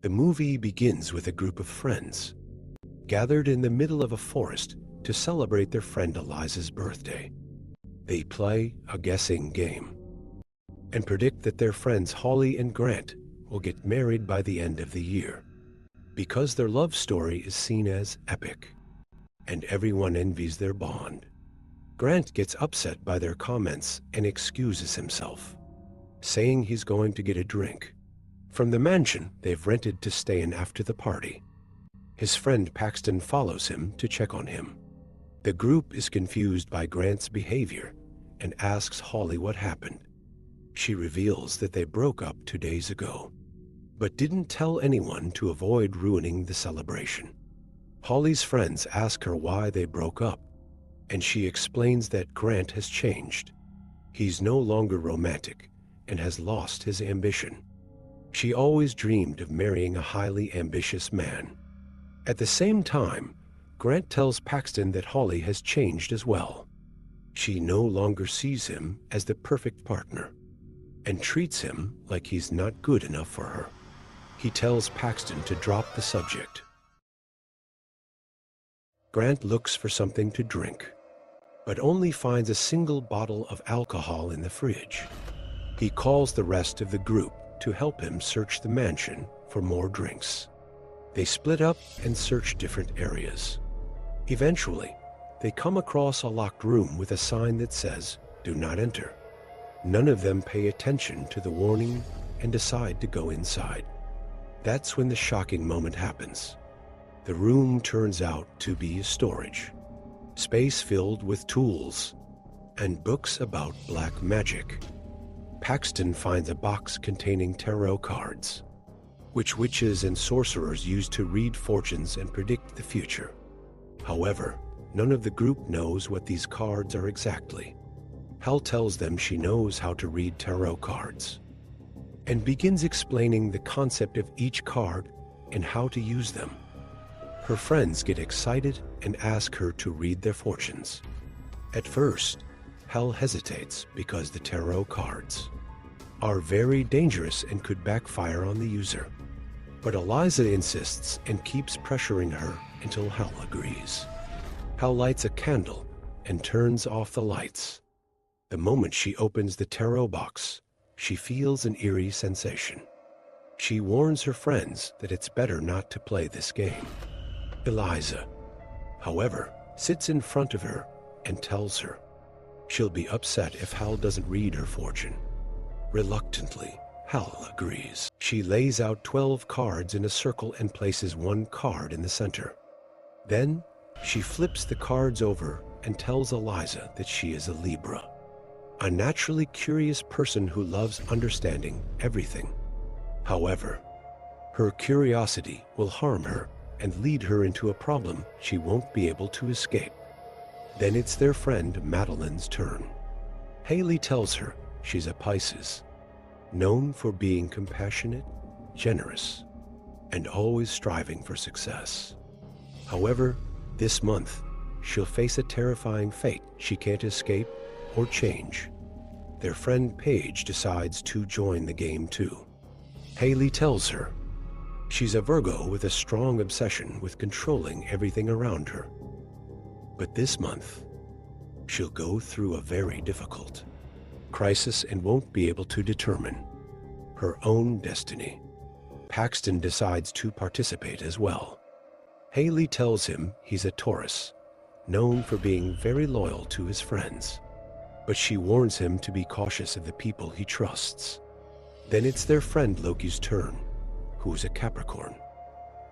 The movie begins with a group of friends gathered in the middle of a forest to celebrate their friend Eliza's birthday. They play a guessing game and predict that their friends Holly and Grant will get married by the end of the year. Because their love story is seen as epic, and everyone envies their bond, Grant gets upset by their comments and excuses himself, saying he's going to get a drink from the mansion they've rented to stay in after the party. His friend Paxton follows him to check on him. The group is confused by Grant's behavior and asks Holly what happened. She reveals that they broke up 2 days ago, but didn't tell anyone to avoid ruining the celebration. Holly's friends ask her why they broke up, and she explains that Grant has changed. He's no longer romantic and has lost his ambition. She always dreamed of marrying a highly ambitious man. At the same time, Grant tells Paxton that Holly has changed as well. She no longer sees him as the perfect partner and treats him like he's not good enough for her. He tells Paxton to drop the subject. Grant looks for something to drink, but only finds a single bottle of alcohol in the fridge. He calls the rest of the group to help him search the mansion for more drinks. They split up and search different areas. Eventually, they come across a locked room with a sign that says, "Do not enter." None of them pay attention to the warning and decide to go inside. That's when the shocking moment happens. The room turns out to be a storage space filled with tools and books about black magic. Paxton finds a box containing tarot cards, which witches and sorcerers use to read fortunes and predict the future. However, none of the group knows what these cards are exactly. Hal tells them she knows how to read tarot cards and begins explaining the concept of each card and how to use them. Her friends get excited and ask her to read their fortunes. At first, Hal hesitates because the tarot cards are very dangerous and could backfire on the user. But Eliza insists and keeps pressuring her until Hal agrees. Hal lights a candle and turns off the lights. The moment she opens the tarot box, she feels an eerie sensation. She warns her friends that it's better not to play this game. Eliza, however, sits in front of her and tells her she'll be upset if Hal doesn't read her fortune. Reluctantly, Hal agrees. She lays out 12 cards in a circle and places one card in the center. Then, she flips the cards over and tells Eliza that she is a Libra, a naturally curious person who loves understanding everything. However, her curiosity will harm her and lead her into a problem she won't be able to escape. Then it's their friend Madeline's turn. Haley tells her she's a Pisces, known for being compassionate, generous, and always striving for success. However, this month, she'll face a terrifying fate she can't escape or change. Their friend Paige decides to join the game too. Haley tells her she's a Virgo with a strong obsession with controlling everything around her. But this month, she'll go through a very difficult crisis and won't be able to determine her own destiny. Paxton decides to participate as well. Haley tells him he's a Taurus, known for being very loyal to his friends, but she warns him to be cautious of the people he trusts. Then it's their friend Loki's turn, who's a Capricorn.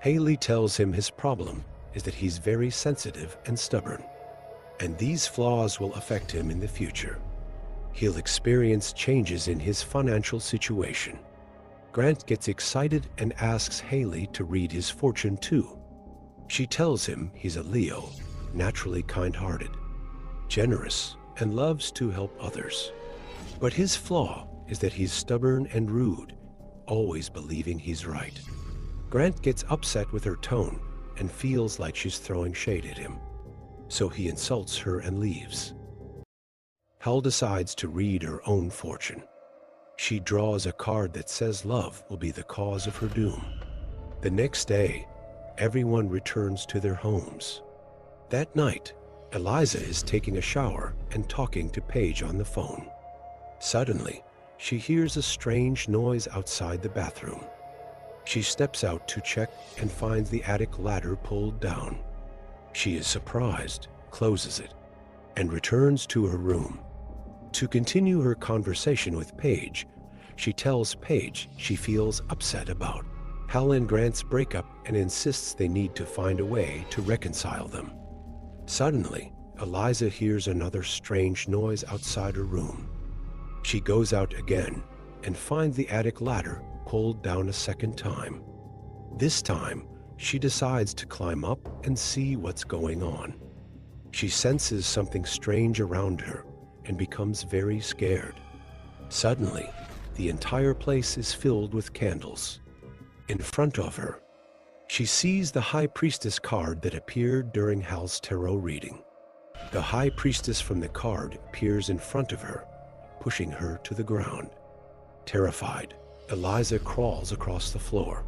Haley tells him his problem is that he's very sensitive and stubborn, and these flaws will affect him in the future. He'll experience changes in his financial situation. Grant gets excited and asks Haley to read his fortune too. She tells him he's a Leo, naturally kind-hearted, generous, and loves to help others. But his flaw is that he's stubborn and rude, always believing he's right. Grant gets upset with her tone and feels like she's throwing shade at him, so he insults her and leaves. Hal decides to read her own fortune. She draws a card that says love will be the cause of her doom. The next day, everyone returns to their homes. That night, Eliza is taking a shower and talking to Paige on the phone. Suddenly, she hears a strange noise outside the bathroom. She steps out to check and finds the attic ladder pulled down. She is surprised, closes it, and returns to her room. To continue her conversation with Paige, she tells Paige she feels upset about Hal and Grant's breakup and insists they need to find a way to reconcile them. Suddenly, Eliza hears another strange noise outside her room. She goes out again and finds the attic ladder pulled down a second time. This time, she decides to climb up and see what's going on. She senses something strange around her and becomes very scared. Suddenly, the entire place is filled with candles. In front of her, she sees the High Priestess card that appeared during Hal's tarot reading. The High Priestess from the card appears in front of her, pushing her to the ground. Terrified, Eliza crawls across the floor.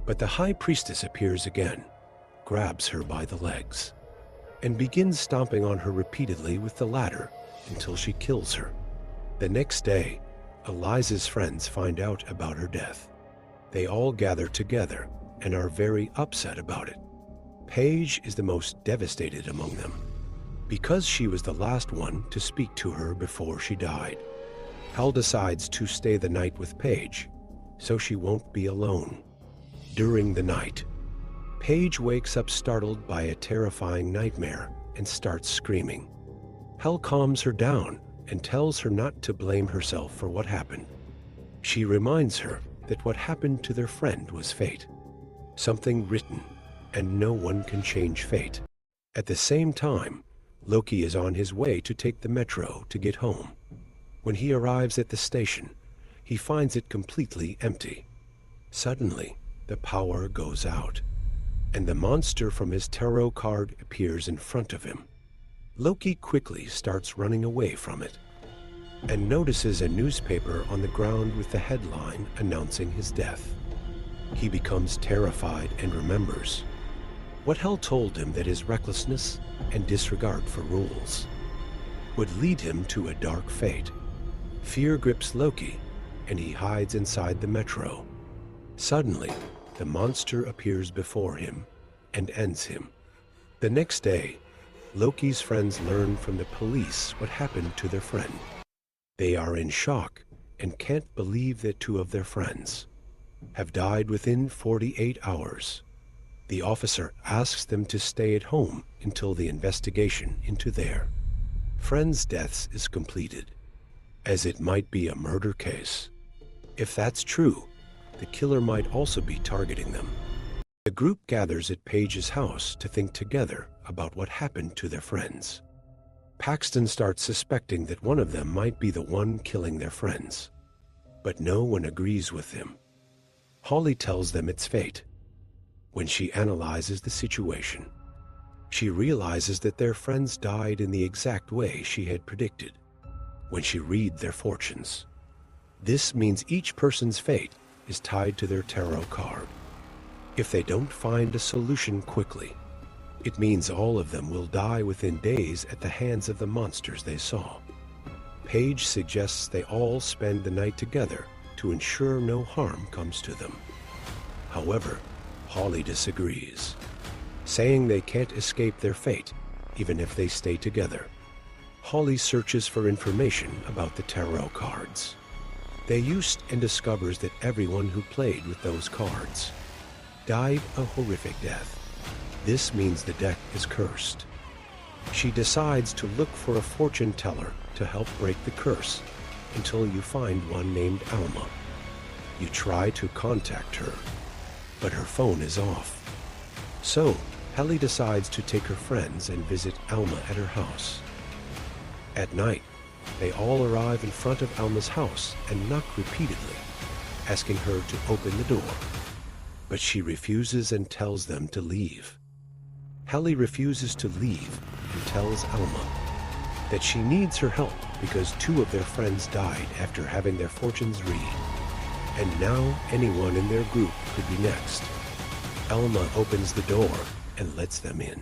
But the High Priestess appears again, grabs her by the legs, and begins stomping on her repeatedly with the ladder until she kills her. The next day, Eliza's friends find out about her death. They all gather together and are very upset about it. Paige is the most devastated among them, because she was the last one to speak to her before she died. Hal decides to stay the night with Paige, so she won't be alone. During the night, Paige wakes up startled by a terrifying nightmare and starts screaming. Hal calms her down and tells her not to blame herself for what happened. She reminds her that what happened to their friend was fate, something written, and no one can change fate. At the same time, Loki is on his way to take the metro to get home. When he arrives at the station, he finds it completely empty. Suddenly, the power goes out, and the monster from his tarot card appears in front of him. Loki quickly starts running away from it, and notices a newspaper on the ground with the headline announcing his death. He becomes terrified and remembers what Hel told him, that his recklessness and disregard for rules would lead him to a dark fate. Fear grips Loki, and he hides inside the metro. Suddenly, the monster appears before him and ends him. The next day, Loki's friends learn from the police what happened to their friend. They are in shock and can't believe that two of their friends have died within 48 hours. The officer asks them to stay at home until the investigation into their friends' deaths is completed, as it might be a murder case. If that's true, the killer might also be targeting them. The group gathers at Paige's house to think together about what happened to their friends. Paxton starts suspecting that one of them might be the one killing their friends, but no one agrees with him. Holly tells them it's fate. When she analyzes the situation, she realizes that their friends died in the exact way she had predicted when she read their fortunes. This means each person's fate is tied to their tarot card. If they don't find a solution quickly, it means all of them will die within days at the hands of the monsters they saw. Paige suggests they all spend the night together to ensure no harm comes to them. However, Holly disagrees, saying they can't escape their fate even if they stay together. Holly searches for information about the tarot cards they used and discovers that everyone who played with those cards died a horrific death. This means the deck is cursed. She decides to look for a fortune teller to help break the curse until you find one named Alma. You try to contact her, but her phone is off. So, Helly decides to take her friends and visit Alma at her house. At night, they all arrive in front of Alma's house and knock repeatedly, asking her to open the door. But she refuses and tells them to leave. Helly refuses to leave and tells Alma that she needs her help because two of their friends died after having their fortunes read, and now anyone in their group could be next. Elma opens the door and lets them in.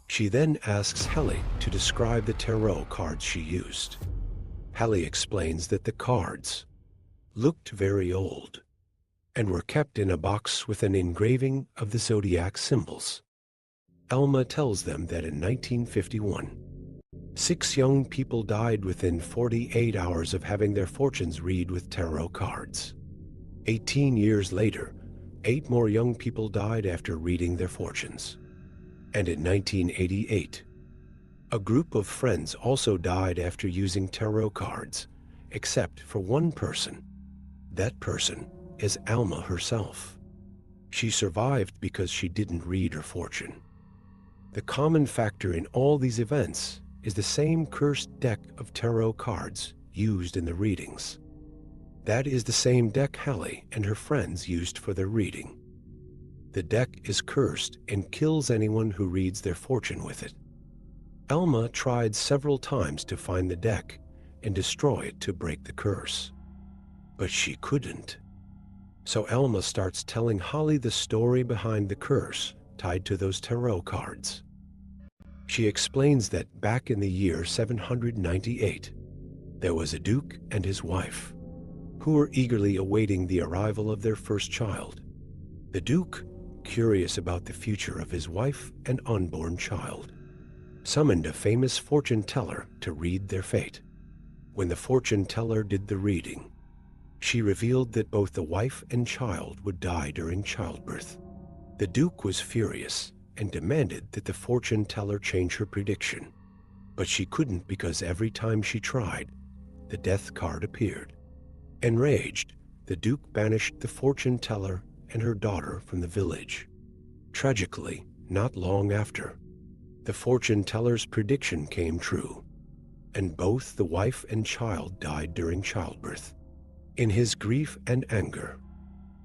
She then asks Helly to describe the tarot cards she used. Helly explains that the cards looked very old and were kept in a box with an engraving of the zodiac symbols. Elma tells them that in 1951, 6 young people died within 48 hours of having their fortunes read with tarot cards. 18 years later, 8 more young people died after reading their fortunes. And in 1988, a group of friends also died after using tarot cards, except for one person. That person is Alma herself. She survived because she didn't read her fortune. The common factor in all these events is the same cursed deck of tarot cards used in the readings. That is the same deck Helly and her friends used for their reading. The deck is cursed and kills anyone who reads their fortune with it. Elma tried several times to find the deck and destroy it to break the curse, but she couldn't. So Elma starts telling Holly the story behind the curse tied to those tarot cards. She explains that back in the year 798, there was a duke and his wife who were eagerly awaiting the arrival of their first child. The duke, curious about the future of his wife and unborn child, summoned a famous fortune teller to read their fate. When the fortune teller did the reading, she revealed that both the wife and child would die during childbirth. The duke was furious and demanded that the fortune teller change her prediction, but she couldn't because every time she tried, the death card appeared. Enraged, the duke banished the fortune teller and her daughter from the village. Tragically, not long after, the fortune teller's prediction came true, and both the wife and child died during childbirth. In his grief and anger,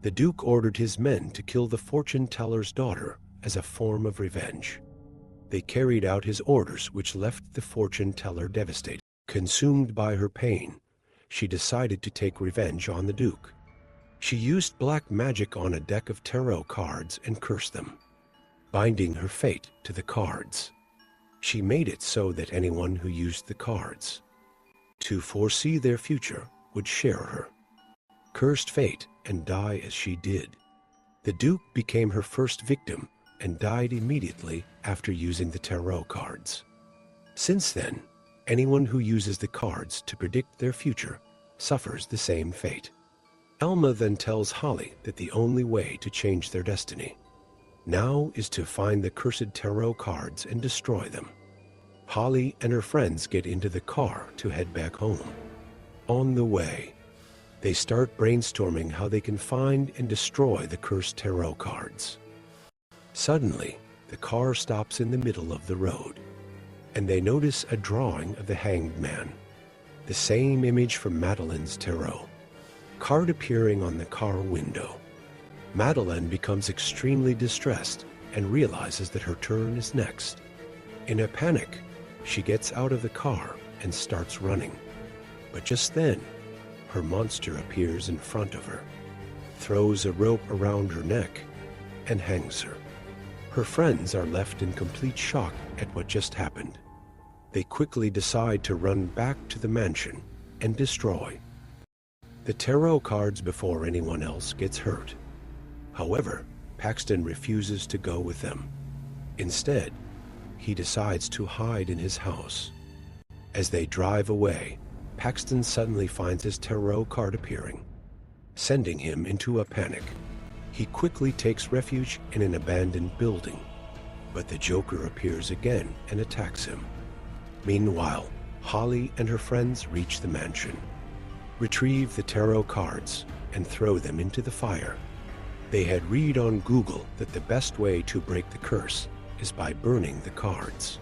the duke ordered his men to kill the fortune teller's daughter as a form of revenge. They carried out his orders, which left the fortune teller devastated. Consumed by her pain, she decided to take revenge on the duke. She used black magic on a deck of tarot cards and cursed them, binding her fate to the cards. She made it so that anyone who used the cards to foresee their future would share her cursed fate and die as she did. The duke became her first victim and died immediately after using the tarot cards. Since then, anyone who uses the cards to predict their future suffers the same fate. Elma then tells Holly that the only way to change their destiny now is to find the cursed tarot cards and destroy them. Holly and her friends get into the car to head back home. On the way, they start brainstorming how they can find and destroy the cursed tarot cards. Suddenly, the car stops in the middle of the road, and they notice a drawing of the Hanged Man, the same image from Madeleine's tarot card appearing on the car window. Madeleine becomes extremely distressed and realizes that her turn is next. In a panic, she gets out of the car and starts running. But just then, her monster appears in front of her, throws a rope around her neck, and hangs her. Her friends are left in complete shock at what just happened. They quickly decide to run back to the mansion and destroy the tarot cards before anyone else gets hurt. However, Paxton refuses to go with them. Instead, he decides to hide in his house. As they drive away, Paxton suddenly finds his tarot card appearing, sending him into a panic. He quickly takes refuge in an abandoned building, but the Joker appears again and attacks him. Meanwhile, Holly and her friends reach the mansion, retrieve the tarot cards, and throw them into the fire. They had read on Google that the best way to break the curse is by burning the cards.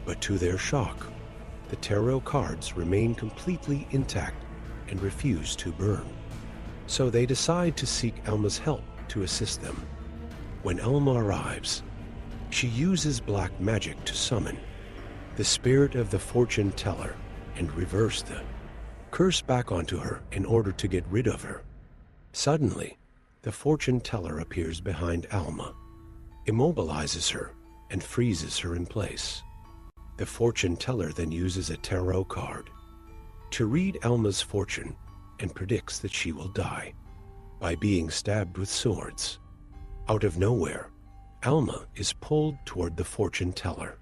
But to their shock, the tarot cards remain completely intact and refuse to burn. So they decide to seek Elma's help to assist them. When Elma arrives, she uses black magic to summon the spirit of the fortune teller and reverse the curse back onto her in order to get rid of her. Suddenly, the fortune teller appears behind Alma, immobilizes her, and freezes her in place. The fortune teller then uses a tarot card to read Alma's fortune and predicts that she will die by being stabbed with swords. Out of nowhere, Alma is pulled toward the fortune teller.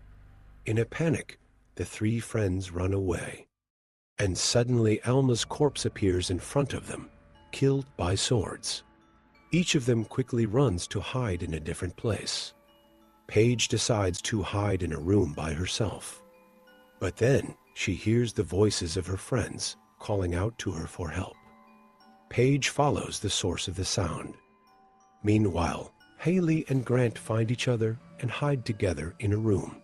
In a panic, the three friends run away, and suddenly Alma's corpse appears in front of them, killed by swords. Each of them quickly runs to hide in a different place. Paige decides to hide in a room by herself. But then she hears the voices of her friends calling out to her for help. Paige follows the source of the sound. Meanwhile, Haley and Grant find each other and hide together in a room,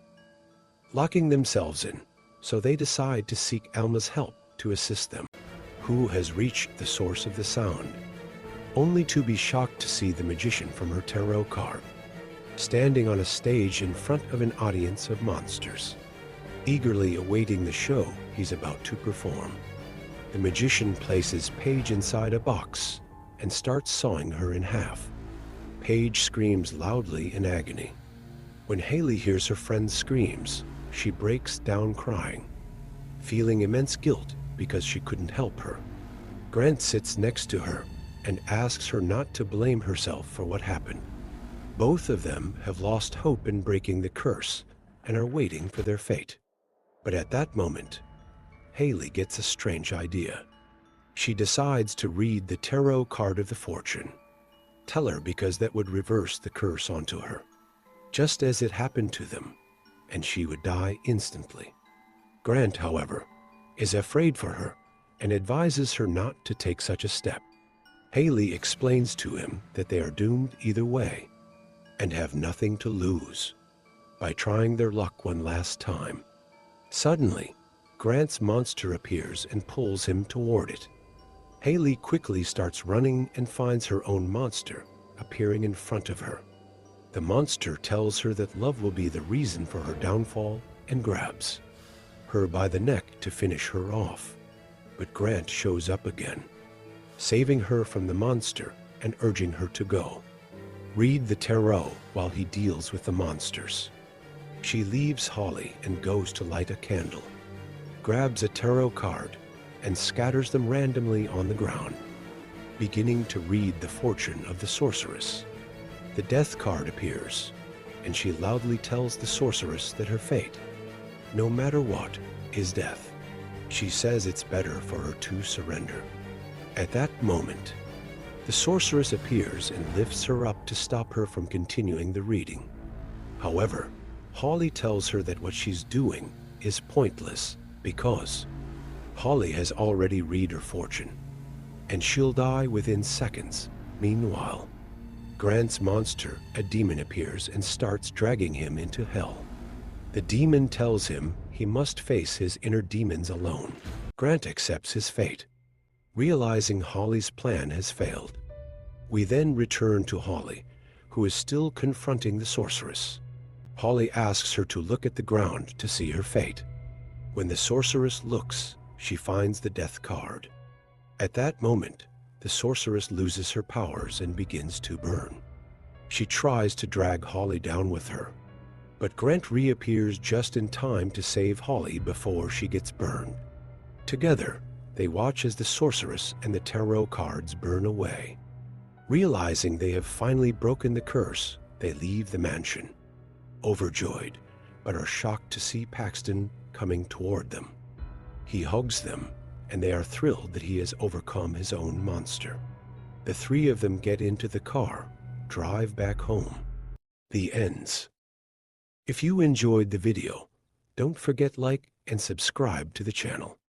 locking themselves in, so they decide to seek Alma's help to assist them. Who has reached the source of the sound, only to be shocked to see the magician from her tarot card, standing on a stage in front of an audience of monsters, eagerly awaiting the show he's about to perform. The magician places Paige inside a box and starts sawing her in half. Paige screams loudly in agony. When Haley hears her friend's screams, she breaks down crying, feeling immense guilt because she couldn't help her. Grant sits next to her and asks her not to blame herself for what happened. Both of them have lost hope in breaking the curse and are waiting for their fate. But at that moment, Haley gets a strange idea. She decides to read the tarot card of the fortune teller because that would reverse the curse onto her, just as it happened to them, and she would die instantly. Grant, however, is afraid for her and advises her not to take such a step. Haley explains to him that they are doomed either way and have nothing to lose by trying their luck one last time. Suddenly, Grant's monster appears and pulls him toward it. Haley quickly starts running and finds her own monster appearing in front of her. The monster tells her that love will be the reason for her downfall and grabs her by the neck to finish her off. But Grant shows up again, saving her from the monster and urging her to go. Read the tarot while he deals with the monsters. She leaves Holly and goes to light a candle, grabs a tarot card, and scatters them randomly on the ground, beginning to read the fortune of the sorceress. The death card appears, and she loudly tells the sorceress that her fate, no matter what, is death. She says it's better for her to surrender. At that moment, the sorceress appears and lifts her up to stop her from continuing the reading. However, Holly tells her that what she's doing is pointless because Holly has already read her fortune, and she'll die within seconds. Meanwhile, Grant's monster, a demon, appears and starts dragging him into hell. The demon tells him he must face his inner demons alone. Grant accepts his fate, realizing Holly's plan has failed. We then return to Holly, who is still confronting the sorceress. Holly asks her to look at the ground to see her fate. When the sorceress looks, she finds the death card. At that moment, the sorceress loses her powers and begins to burn. She tries to drag Holly down with her, but Grant reappears just in time to save Holly before she gets burned. Together, they watch as the sorceress and the tarot cards burn away. Realizing they have finally broken the curse, they leave the mansion, overjoyed, but are shocked to see Paxton coming toward them. He hugs them, and they are thrilled that he has overcome his own monster. The three of them get into the car, drive back home. The ends. If you enjoyed the video, don't forget like and subscribe to the channel.